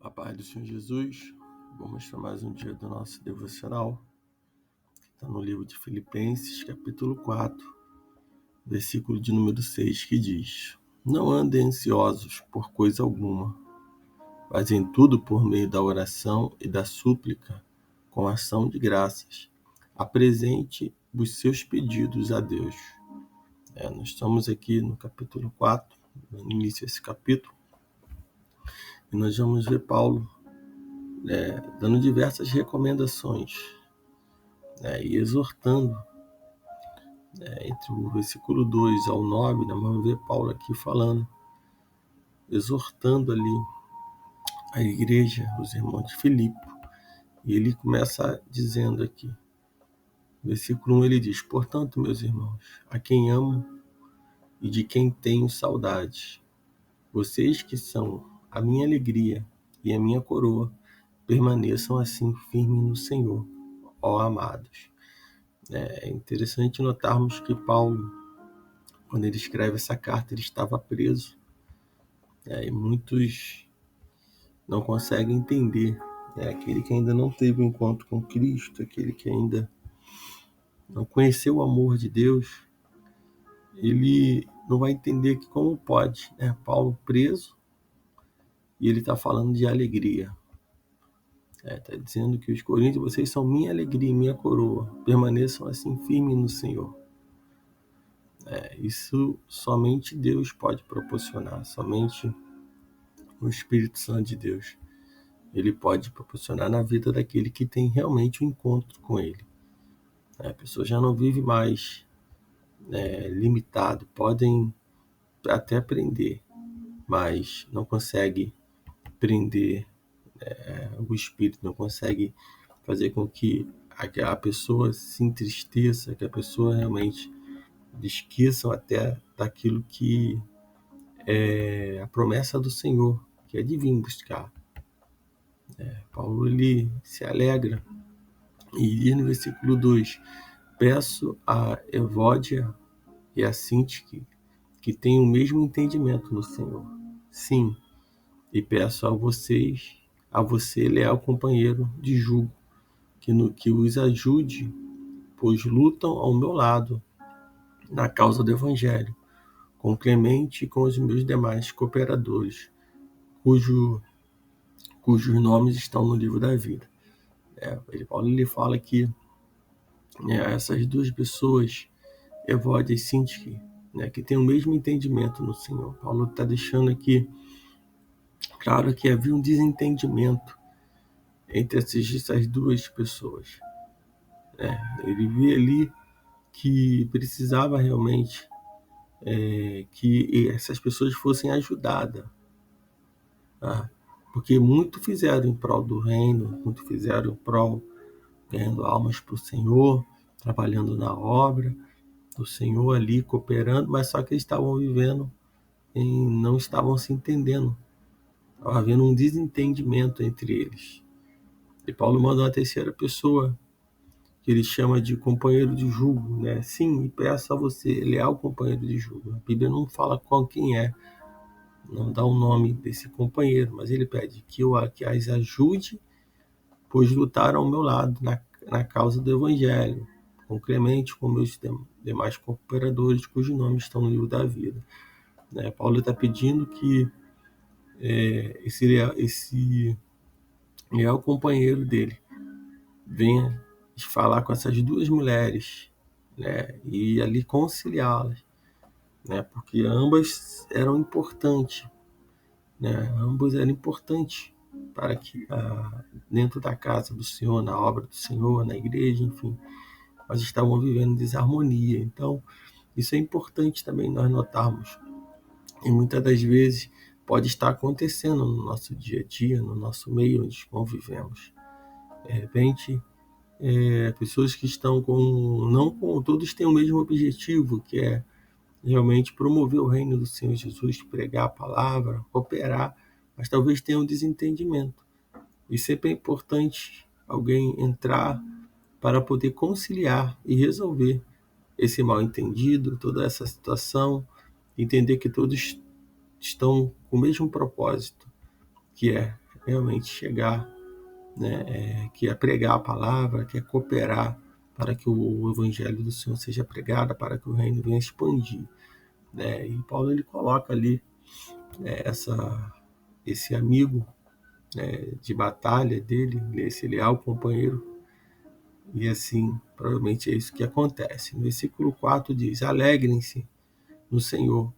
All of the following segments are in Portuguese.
A paz do Senhor Jesus. Vamos para mais um dia do nosso devocional. Está no livro de Filipenses, capítulo 4, versículo de número 6, que diz: Não andem ansiosos por coisa alguma, mas em tudo por meio da oração e da súplica, com ação de graças, apresente os seus pedidos a Deus. Nós estamos aqui no capítulo 4, no início desse capítulo, e nós vamos ver Paulo dando diversas recomendações, e exortando, entre o versículo 2 ao 9, nós vamos ver Paulo aqui falando, exortando ali a igreja, os irmãos de Filipe, e ele começa dizendo aqui, no versículo 1 ele diz: Portanto, meus irmãos, a quem amo e de quem tenho saudade, vocês que são a minha alegria e a minha coroa, permaneçam assim firmes no Senhor, ó amados. É interessante notarmos que Paulo, quando ele escreve essa carta, ele estava preso. E muitos não conseguem entender. Aquele que ainda não teve um encontro com Cristo, aquele que ainda não conheceu o amor de Deus, ele não vai entender que como pode. Paulo preso, e ele está falando de alegria. Está dizendo que os coríntios, vocês são minha alegria e minha coroa. Permaneçam assim firmes no Senhor. Isso somente Deus pode proporcionar, somente o Espírito Santo de Deus. Ele pode proporcionar na vida daquele que tem realmente um encontro com Ele. A pessoa já não vive mais limitado, podem até aprender, mas não consegue prender o Espírito, não consegue fazer com que a pessoa se entristeça, que a pessoa realmente esqueça até daquilo que é a promessa do Senhor, que é de vir buscar. Paulo ele se alegra e diz no versículo 2: Peço a Evódia e a Sintique que tenham o mesmo entendimento no Senhor. Sim, e peço a você, leal companheiro de jugo, que os ajude, pois lutam ao meu lado na causa do Evangelho, com Clemente e com os meus demais cooperadores, cujos nomes estão no livro da vida. Paulo ele fala que essas duas pessoas, Evódia e Sintique, que têm o mesmo entendimento no Senhor. Paulo está deixando aqui claro que havia um desentendimento entre essas duas pessoas. Ele vê ali que precisava realmente que essas pessoas fossem ajudadas, porque muito fizeram em prol do reino, muito fizeram em prol ganhando almas para o Senhor, trabalhando na obra do Senhor ali, cooperando, mas só que eles estavam vivendo e não estavam se entendendo. Estava havendo um desentendimento entre eles. E Paulo manda uma terceira pessoa, que ele chama de companheiro de jugo, Sim, e peço a você, leal companheiro de jugo. A Bíblia não fala quem é, não dá o nome desse companheiro, mas ele pede que as ajude, pois lutaram ao meu lado na causa do Evangelho, com Clemente, com meus demais cooperadores, cujos nomes estão no livro da vida. Paulo está pedindo que esse leal companheiro dele venha falar com essas duas mulheres, e ali conciliá-las, porque ambas eram importantes, ambos eram importantes para que dentro da casa do Senhor, na obra do Senhor, na igreja, enfim, mas estavam vivendo desarmonia. Então, isso é importante também nós notarmos, e muitas das vezes pode estar acontecendo no nosso dia a dia, no nosso meio onde convivemos. De repente, pessoas que estão todos têm o mesmo objetivo, que é realmente promover o reino do Senhor Jesus, pregar a palavra, cooperar, mas talvez tenham um desentendimento. E sempre é importante alguém entrar para poder conciliar e resolver esse mal-entendido, toda essa situação, entender que todos estão com o mesmo propósito, que é realmente chegar, né, que é pregar a palavra, que é cooperar para que o evangelho do Senhor seja pregado, para que o reino venha expandir, né? E Paulo ele coloca ali, esse amigo, de batalha dele, esse leal companheiro, e assim, provavelmente é isso que acontece. No versículo 4 diz: alegrem-se no Senhor.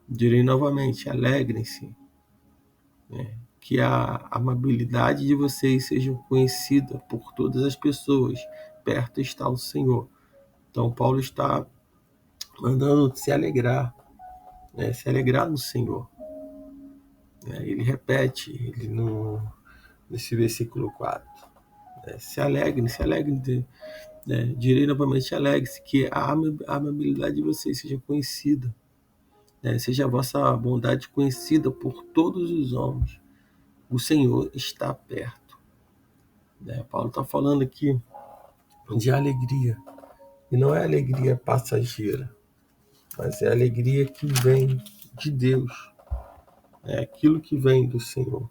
Direi novamente: alegrem-se, que a amabilidade de vocês seja conhecida por todas as pessoas. Perto está o Senhor. Então, Paulo está mandando se alegrar, se alegrar no Senhor. Ele repete ele nesse versículo 4. Se alegrem, direi novamente: alegre-se, que a amabilidade de vocês seja conhecida, seja a vossa bondade conhecida por todos os homens. O Senhor está perto. Paulo está falando aqui de alegria, e não é alegria passageira, mas é alegria que vem de Deus, é aquilo que vem do Senhor.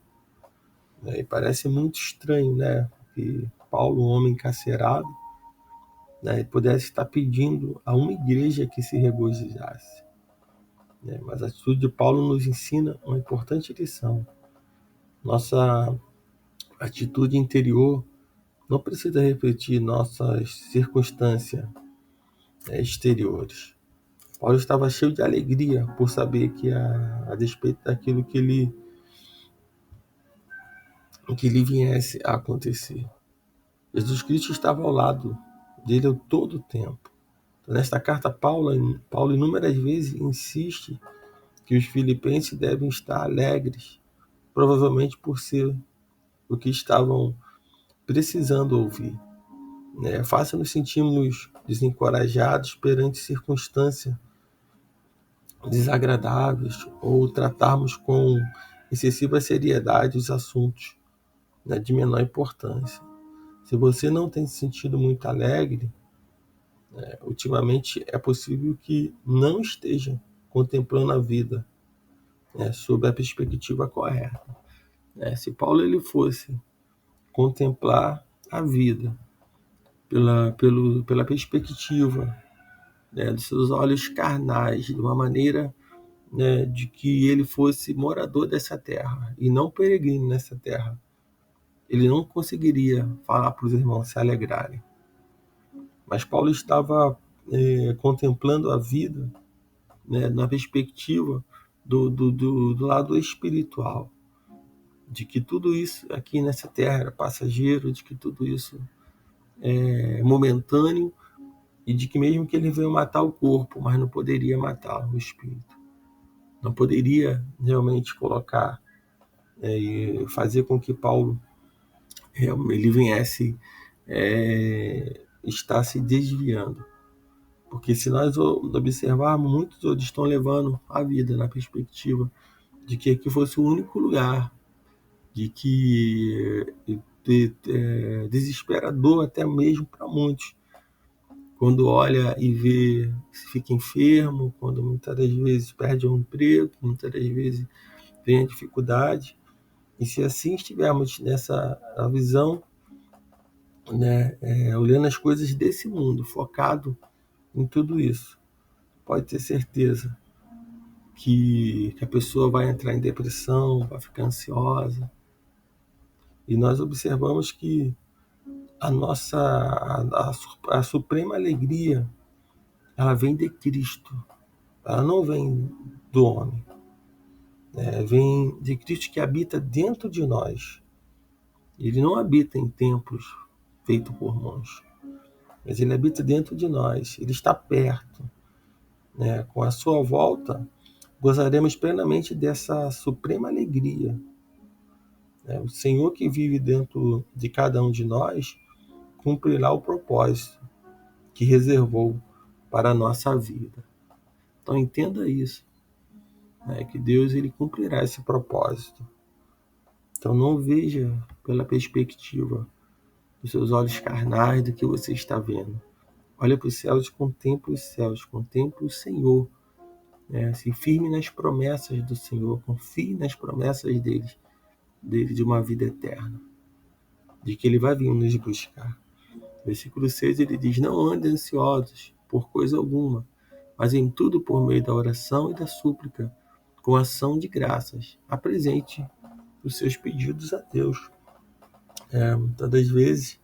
E parece muito estranho, né, que Paulo, um homem encarcerado, pudesse estar pedindo a uma igreja que se regozijasse. Mas a atitude de Paulo nos ensina uma importante lição. Nossa atitude interior não precisa refletir nossas circunstâncias exteriores. Paulo estava cheio de alegria por saber que, a despeito daquilo que lhe viesse a acontecer, Jesus Cristo estava ao lado dele todo o tempo. Então, nesta carta, Paulo inúmeras vezes insiste que os filipenses devem estar alegres, provavelmente por ser o que estavam precisando ouvir. É fácil nos sentirmos desencorajados perante circunstâncias desagradáveis ou tratarmos com excessiva seriedade os assuntos, de menor importância. Se você não tem se sentido muito alegre, ultimamente é possível que não esteja contemplando a vida, sob a perspectiva correta. Se Paulo ele fosse contemplar a vida pela perspectiva, dos seus olhos carnais, de uma maneira, de que ele fosse morador dessa terra e não peregrino nessa terra, ele não conseguiria falar para os irmãos se alegrarem. Mas Paulo estava contemplando a vida, na perspectiva do lado espiritual, de que tudo isso aqui nessa terra era passageiro, de que tudo isso é momentâneo, e de que mesmo que ele veio matar o corpo, mas não poderia matar o espírito. Não poderia realmente colocar e fazer com que Paulo ele viesse estar se desviando. Porque se nós observarmos, muitos outros estão levando a vida na perspectiva de que aqui fosse o único lugar, de que desesperador até mesmo para muitos, quando olha e vê, fica enfermo, quando muitas das vezes perde um emprego, muitas das vezes vem a dificuldade. E se assim estivermos nessa visão, olhando as coisas desse mundo, focado em tudo isso, pode ter certeza que a pessoa vai entrar em depressão, vai ficar ansiosa. E nós observamos que a suprema alegria, ela vem de Cristo, ela não vem do homem, vem de Cristo, que habita dentro de nós. Ele não habita em templos feitos por mãos, mas ele habita dentro de nós, ele está perto. Com a sua volta, gozaremos plenamente dessa suprema alegria. O Senhor que vive dentro de cada um de nós cumprirá o propósito que reservou para a nossa vida. Então entenda isso, que Deus ele cumprirá esse propósito. Então não veja pela perspectiva dos seus olhos carnais do que você está vendo. Olha para os céus, contempla os céus, contempla o Senhor. Se firme nas promessas do Senhor, confie nas promessas dele. dele de uma vida eterna, de que ele vai vir nos buscar. Versículo 6 ele diz: não andem ansiosos por coisa alguma, mas em tudo por meio da oração e da súplica, com ação de graças, apresente os seus pedidos a Deus. Muitas das vezes,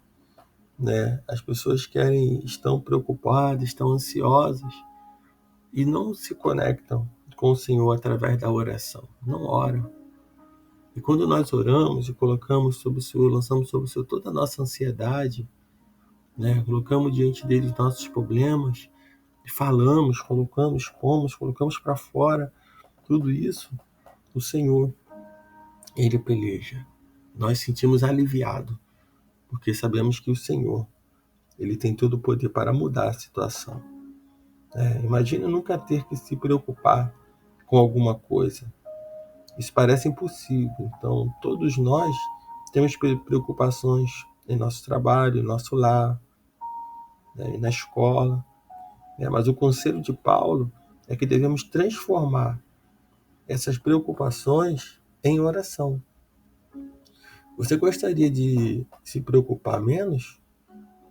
né, as pessoas estão preocupadas, estão ansiosas e não se conectam com o Senhor através da oração, não oram. E quando nós oramos e colocamos sobre o Senhor, lançamos sobre o Senhor toda a nossa ansiedade, né, colocamos diante dele nossos problemas, e falamos, colocamos, expomos, colocamos para fora tudo isso, o Senhor, ele peleja. Nós sentimos aliviado, porque sabemos que o Senhor, ele tem todo o poder para mudar a situação. Imagina nunca ter que se preocupar com alguma coisa. Isso parece impossível. Então, todos nós temos preocupações em nosso trabalho, em nosso lar, né, na escola. Mas o conselho de Paulo é que devemos transformar essas preocupações em oração. Você gostaria de se preocupar menos?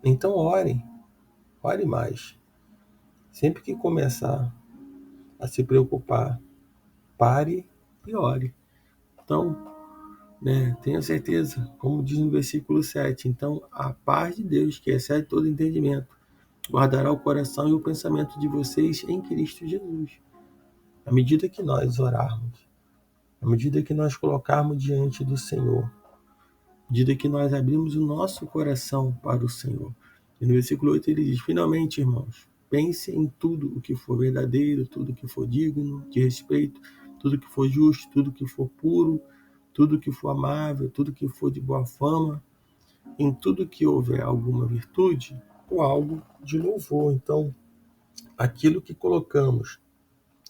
Então ore mais. Sempre que começar a se preocupar, pare e ore. Então, tenha certeza, como diz no versículo 7, então a paz de Deus, que excede todo entendimento, guardará o coração e o pensamento de vocês em Cristo Jesus. À medida que nós orarmos, à medida que nós colocarmos diante do Senhor, à medida que nós abrimos o nosso coração para o Senhor. E no versículo 8 ele diz: finalmente, irmãos, pense em tudo o que for verdadeiro, tudo o que for digno de respeito, tudo o que for justo, tudo o que for puro, tudo o que for amável, tudo o que for de boa fama, em tudo que houver alguma virtude ou algo de louvor. Então, aquilo que colocamos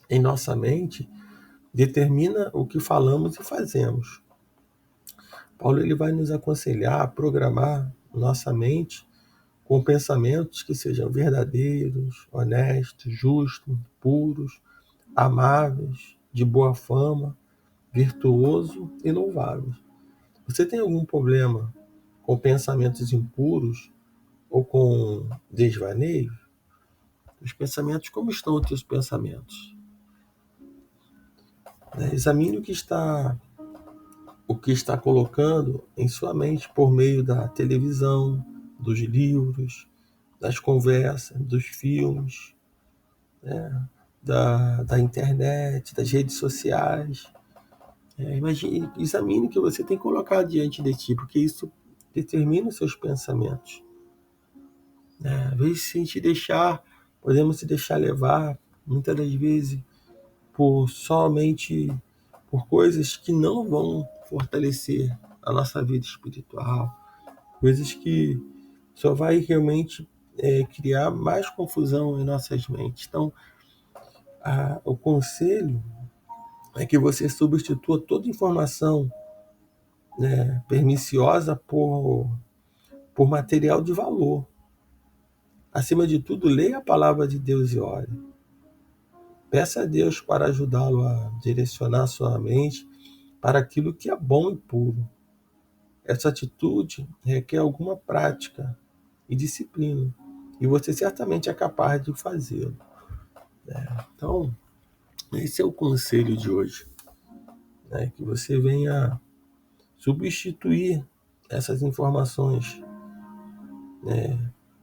em nossa mente determina o que falamos e fazemos. Paulo ele vai nos aconselhar a programar nossa mente com pensamentos que sejam verdadeiros, honestos, justos, puros, amáveis, de boa fama, virtuoso e louváveis. Você tem algum problema com pensamentos impuros ou com desvaneio? Os pensamentos, como estão os teus pensamentos? Examine o que está colocando em sua mente por meio da televisão, dos livros, das conversas, dos filmes, da internet, das redes sociais. Examine o que você tem colocado diante de ti, porque isso determina os seus pensamentos. Às vezes, podemos se deixar levar, muitas das vezes, somente por coisas que não vão fortalecer a nossa vida espiritual, coisas que só vai realmente criar mais confusão em nossas mentes. Então, o conselho é que você substitua toda informação perniciosa por material de valor. Acima de tudo, leia a palavra de Deus e ore. Peça a Deus para ajudá-lo a direcionar sua mente para aquilo que é bom e puro. Essa atitude requer alguma prática e disciplina, e você certamente é capaz de fazê-lo. Então, esse é o conselho de hoje, que você venha substituir essas informações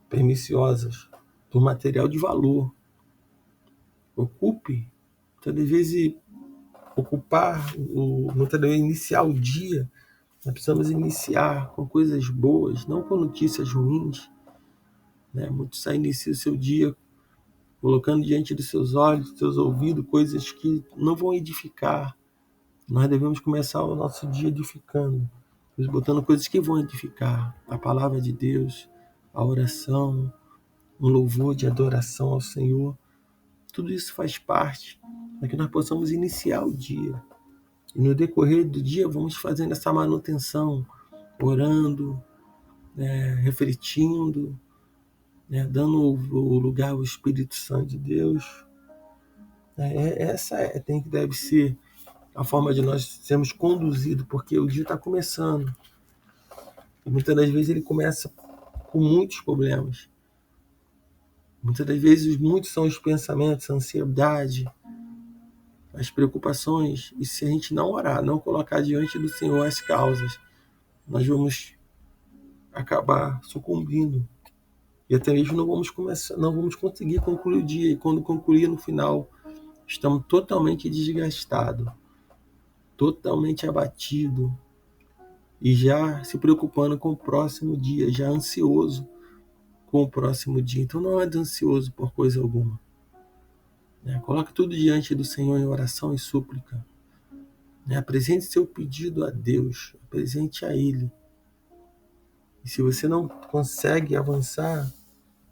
perniciosas por material de valor. Ocupe, muitas vezes iniciar o dia. Nós precisamos iniciar com coisas boas, não com notícias ruins. Muitos iniciam o seu dia colocando diante dos seus olhos, dos seus ouvidos, coisas que não vão edificar. Nós devemos começar o nosso dia edificando, botando coisas que vão edificar. A palavra de Deus, a oração, um louvor de adoração ao Senhor. Tudo isso faz parte para que nós possamos iniciar o dia. E no decorrer do dia vamos fazendo essa manutenção, orando, refletindo, dando o lugar ao Espírito Santo de Deus. Essa deve ser a forma de nós sermos conduzidos, porque o dia está começando. E muitas das vezes ele começa com muitos problemas. Muitas das vezes, muitos são os pensamentos, a ansiedade, as preocupações. E se a gente não orar, não colocar diante do Senhor as causas, nós vamos acabar sucumbindo. E até mesmo não vamos conseguir concluir o dia. E quando concluir no final, estamos totalmente desgastados, totalmente abatidos, e já se preocupando com o próximo dia, já ansioso com o próximo dia. Então não ande ansioso por coisa alguma. Coloque tudo diante do Senhor em oração e súplica. Apresente seu pedido a Deus, apresente a Ele. E se você não consegue avançar,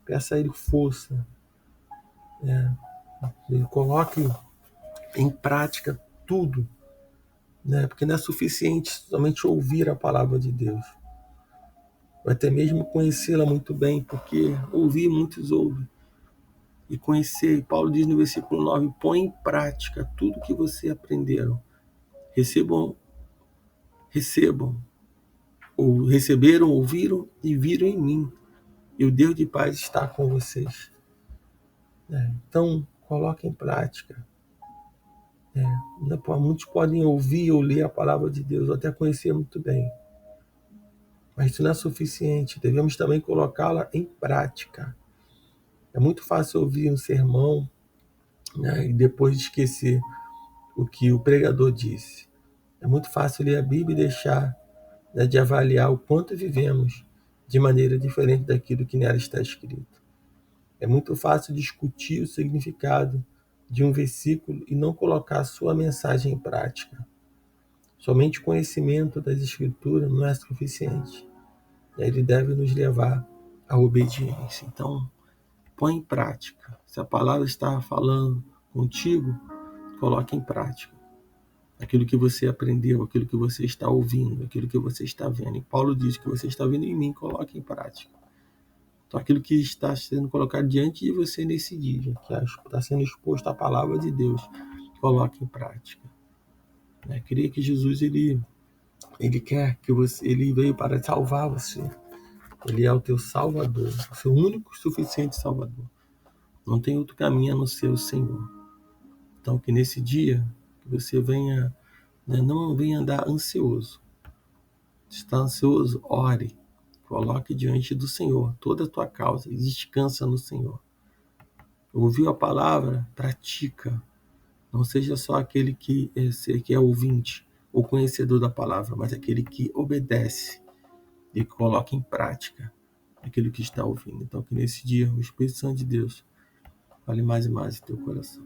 peça a Ele força. Ele coloque em prática tudo. Porque não é suficiente somente ouvir a palavra de Deus. Ou até mesmo conhecê-la muito bem, porque ouvir muitos ouvem. E conhecer, Paulo diz no versículo 9, põe em prática tudo que você aprenderam. Receberam, ouviram e viram em mim. E o Deus de paz está com vocês. Então, coloque em prática. Muitos podem ouvir ou ler a palavra de Deus, ou até conhecer muito bem. Mas isso não é suficiente. Devemos também colocá-la em prática. É muito fácil ouvir um sermão, e depois esquecer o que o pregador disse. É muito fácil ler a Bíblia e deixar de avaliar o quanto vivemos de maneira diferente daquilo que nela está escrito. É muito fácil discutir o significado de um versículo e não colocar a sua mensagem em prática. Somente o conhecimento das Escrituras não é suficiente. Ele deve nos levar à obediência. Então, põe em prática. Se a palavra está falando contigo, coloque em prática. Aquilo que você aprendeu, aquilo que você está ouvindo, aquilo que você está vendo. E Paulo diz que você está vendo em mim, coloque em prática. Então, aquilo que está sendo colocado diante de você nesse dia, que está sendo exposto à palavra de Deus, coloque em prática. Creia que Jesus ele quer que você, ele veio para salvar você. Ele é o teu Salvador, o seu único e suficiente Salvador. Não tem outro caminho a não ser o Senhor. Então, que nesse dia que você venha, não venha andar ansioso. Se está ansioso, ore. Coloque diante do Senhor toda a tua causa e descansa no Senhor. Ouviu a palavra? Pratica. Não seja só aquele que é ouvinte ou conhecedor da palavra, mas aquele que obedece e coloca em prática aquilo que está ouvindo. Então, que nesse dia o Espírito Santo de Deus fale mais e mais em teu coração.